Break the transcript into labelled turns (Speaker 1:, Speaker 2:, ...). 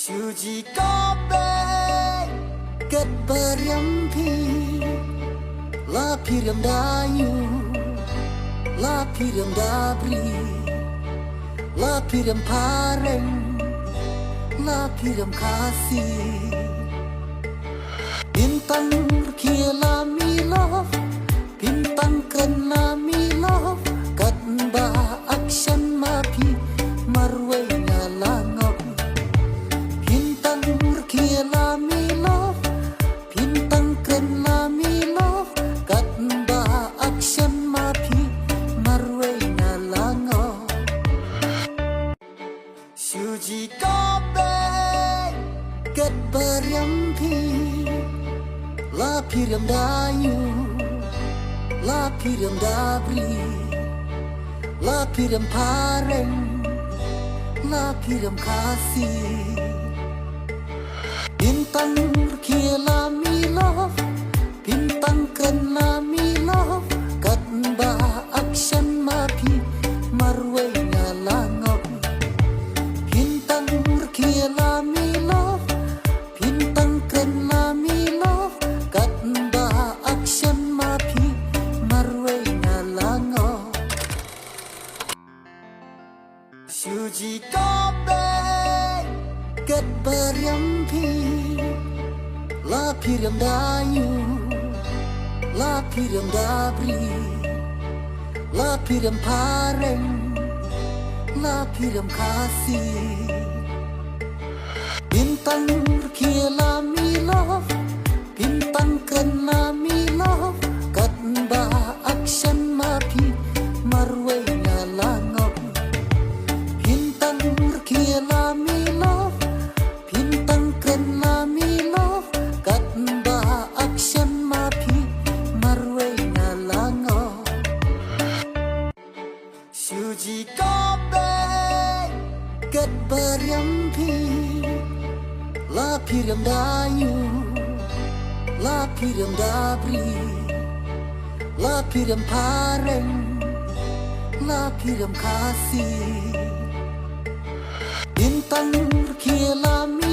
Speaker 1: Suji kobe ket beriampi la piriam dayu la piriam dabri la piriam pareng la piriam kasih bintang kiela mi love bintang kena mi love kat ba action mapi marway na langok bintang kiela mi love bintang kena mi love kat ba action mapi marway na langok suji kobe ket beriampi la piriam dayu la piriam dabri la piriam pareng la piriam kasih bintang kiela mi love bintang kena mi love kat ba action mapi marway na langok bintang kiela mi love bintang kena mi love kat ba action mapi marway na langok suji kobe ket beriampi la piriam dayu la piriam dabri la piriam pareng la piriam kasih bintang kiela mi love bintang kena mi love kat ba action mapi marway na langok bintang kiela mi love bintang kena mi love kat ba action mapi marway na langok suji kobe ket beriampi la piriam dayu la piriam dabri la piriam pareng la piriam kasih bintang kiela mi